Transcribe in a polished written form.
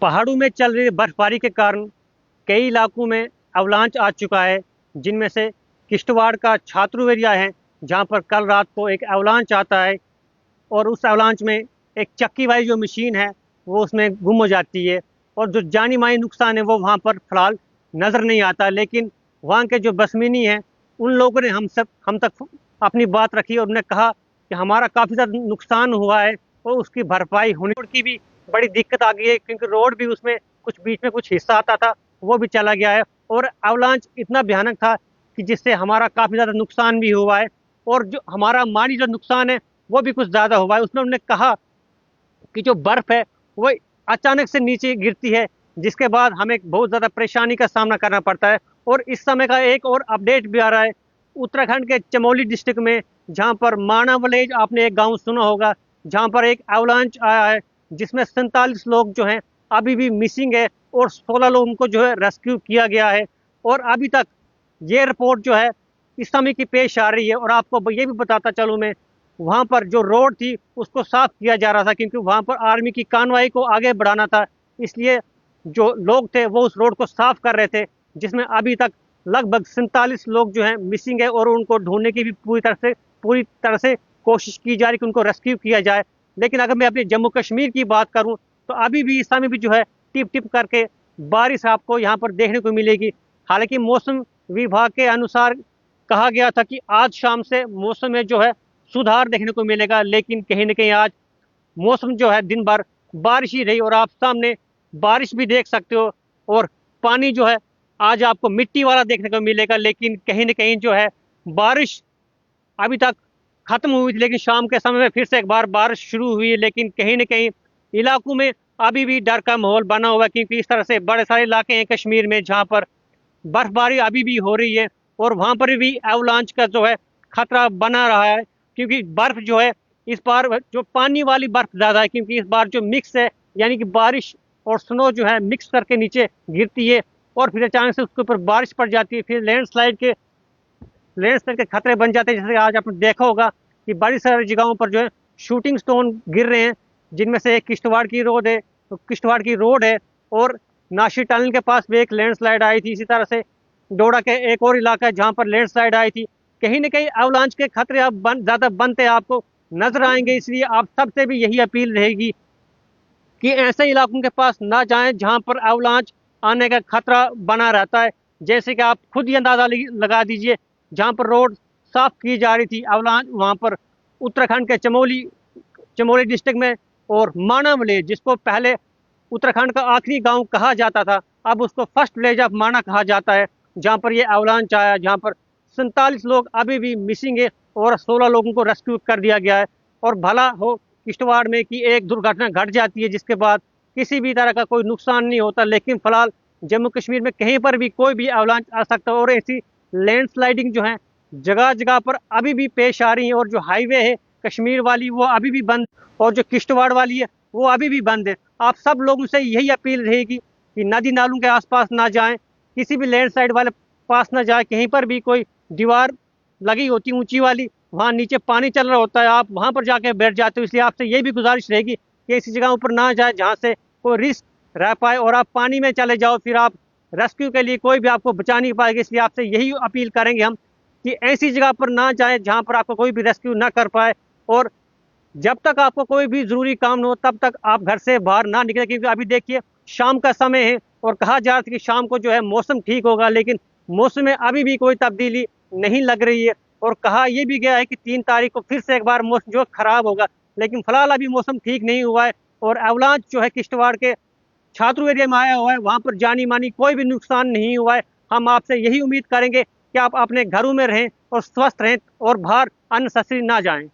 पहाड़ों में चल रही बर्फबारी के कारण कई इलाकों में अवलांच आ चुका है, जिनमें से किश्तवाड़ का छात्रु एरिया है, जहां पर कल रात को एक अवलांच आता है और उस अवलांच में एक चक्की वाली जो मशीन है वो उसमें गुम हो जाती है। और जो जानी मानी नुकसान है वो वहाँ पर फिलहाल नज़र नहीं आता, लेकिन वहाँ के जो बसमीनी हैं उन लोगों ने हम तक अपनी बात रखी और उन्होंने कहा कि हमारा काफ़ी ज़्यादा नुकसान हुआ है और उसकी भरपाई होने की भी बड़ी दिक्कत आ गई है, क्योंकि रोड भी उसमें कुछ बीच में कुछ हिस्सा आता था वो भी चला गया है और अवलांच इतना भयानक था कि जिससे हमारा काफ़ी ज़्यादा नुकसान भी हुआ है। और जो हमारा माली जो नुकसान है वो भी कुछ ज़्यादा हुआ है। उसमें उन्होंने कहा कि जो बर्फ़ है वो अचानक से नीचे गिरती है, जिसके बाद हमें बहुत ज़्यादा परेशानी का सामना करना पड़ता है। और इस समय का एक और अपडेट भी आ रहा है उत्तराखंड के चमोली डिस्ट्रिक्ट में, जहाँ पर माना विलेज आपने एक गांव सुना होगा, जहाँ पर एक एवलांच आया है जिसमें 47 लोग जो हैं अभी भी मिसिंग है और 16 लोगों को जो है रेस्क्यू किया गया है। और अभी तक ये रिपोर्ट जो है इस समय की पेश आ रही है। और आपको ये भी बताता चलूँ मैं, वहाँ पर जो रोड थी उसको साफ किया जा रहा था, क्योंकि वहाँ पर आर्मी की कार्रवाई को आगे बढ़ाना था, इसलिए जो लोग थे वो उस रोड को साफ कर रहे थे, जिसमें अभी तक लगभग 47 लोग जो हैं मिसिंग है और उनको ढूंढने की भी पूरी तरह से कोशिश की जा रही कि उनको रेस्क्यू किया जाए। लेकिन अगर मैं अपने जम्मू कश्मीर की बात करूं तो अभी भी इस समय भी जो है टिप टिप करके बारिश आपको यहाँ पर देखने को मिलेगी। हालांकि मौसम विभाग के अनुसार कहा गया था कि आज शाम से मौसम में जो है सुधार देखने को मिलेगा, लेकिन कहीं ना कहीं आज मौसम जो है दिन भर बारिश ही रही और आप सामने बारिश भी देख सकते हो। और पानी जो है आज आपको मिट्टी वाला देखने को मिलेगा, लेकिन कहीं ना कहीं जो है बारिश अभी तक खत्म हुई थी, लेकिन शाम के समय में फिर से एक बार बारिश शुरू हुई है। लेकिन कहीं ना कहीं इलाकों में अभी भी डर का माहौल बना हुआ है, क्योंकि इस तरह से बड़े सारे इलाके हैं कश्मीर में जहाँ पर बर्फबारी अभी भी हो रही है और वहाँ पर भी एवलांच का जो है खतरा बना रहा है, क्योंकि बर्फ जो है इस बार जो पानी वाली बर्फ ज़्यादा है, क्योंकि इस बार जो मिक्स है यानी कि बारिश और स्नो जो है मिक्स करके नीचे गिरती है और फिर अचानक से उसके ऊपर बारिश पड़ जाती है, फिर लैंडस्लाइड के खतरे बन जाते हैं। जैसे आज आपने देखा होगा कि बड़ी सारी जगहों पर जो है शूटिंग स्टोन गिर रहे हैं, जिनमें से एक किश्तवाड़ की रोड है और नाशी टनल के पास भी एक लैंडस्लाइड आई थी। इसी तरह से डोडा के एक और इलाका है जहाँ पर लैंडस्लाइड आई थी। कहीं ना कहीं अवलांच के खतरे अब ज़्यादा बनते आपको नजर आएंगे, इसलिए आप सबसे भी यही अपील रहेगी कि ऐसे इलाकों के पास ना जाएं जहां पर अवलांच आने का खतरा बना रहता है। जैसे कि आप खुद ही अंदाजा लगा दीजिए, जहां पर रोड साफ की जा रही थी अवलांच वहां पर उत्तराखंड के चमोली डिस्ट्रिक्ट में और माना विलेज, जिसको पहले उत्तराखंड का आखिरी गांव कहा जाता था, अब उसको फर्स्ट विलेज ऑफ माना कहा जाता है, जहां पर ये अवलांच आया, जहां पर 47 लोग अभी भी मिसिंग है और 16 लोगों को रेस्क्यू कर दिया गया है। और भला हो किश्तवाड़ में कि एक दुर्घटना घट जाती है जिसके बाद किसी भी तरह का कोई नुकसान नहीं होता, लेकिन फिलहाल जम्मू कश्मीर में कहीं पर भी कोई भी अवलांच आ सकता है और ऐसी लैंडस्लाइडिंग जो है जगह जगह पर अभी भी पेश आ रही है। और जो हाईवे है कश्मीर वाली वो अभी भी बंद और जो किश्तवाड़ वाली है वो अभी भी बंद है। आप सब लोगों से यही अपील रहेगी कि नदी नालों के आसपास ना जाएं, किसी भी लैंडस्लाइड वाले पास ना जाए, कहीं पर भी कोई दीवार लगी होती ऊंची वाली वहाँ नीचे पानी चल रहा होता है आप वहाँ पर जाके बैठ जाते हो, इसलिए आपसे ये भी गुजारिश रहेगी कि ऐसी जगहों पर ना जाए जहाँ से कोई रिस्क रह पाए और आप पानी में चले जाओ, फिर आप रेस्क्यू के लिए कोई भी आपको बचा नहीं पाएगा। इसलिए आपसे यही अपील करेंगे हम कि ऐसी जगह पर ना जाए जहाँ पर आपको कोई भी रेस्क्यू ना कर पाए। और जब तक आपको कोई भी जरूरी काम न हो तब तक आप घर से बाहर ना निकले, क्योंकि अभी देखिए शाम का समय है और कहा जा रहा था कि शाम को जो है मौसम ठीक होगा, लेकिन मौसम में अभी भी कोई तब्दीली नहीं लग रही है। और कहा यह भी गया है कि 3 तारीख को फिर से एक बार मौसम जो खराब होगा, लेकिन फिलहाल अभी मौसम ठीक नहीं हुआ है। और अवलांच जो है किश्तवाड़ के छात्रु एरिया में आया हुआ है, वहाँ पर जानी मानी कोई भी नुकसान नहीं हुआ है। हम आपसे यही उम्मीद करेंगे कि आप अपने घरों में रहें और स्वस्थ रहें और बाहर अननेसेसरी ना जाएं।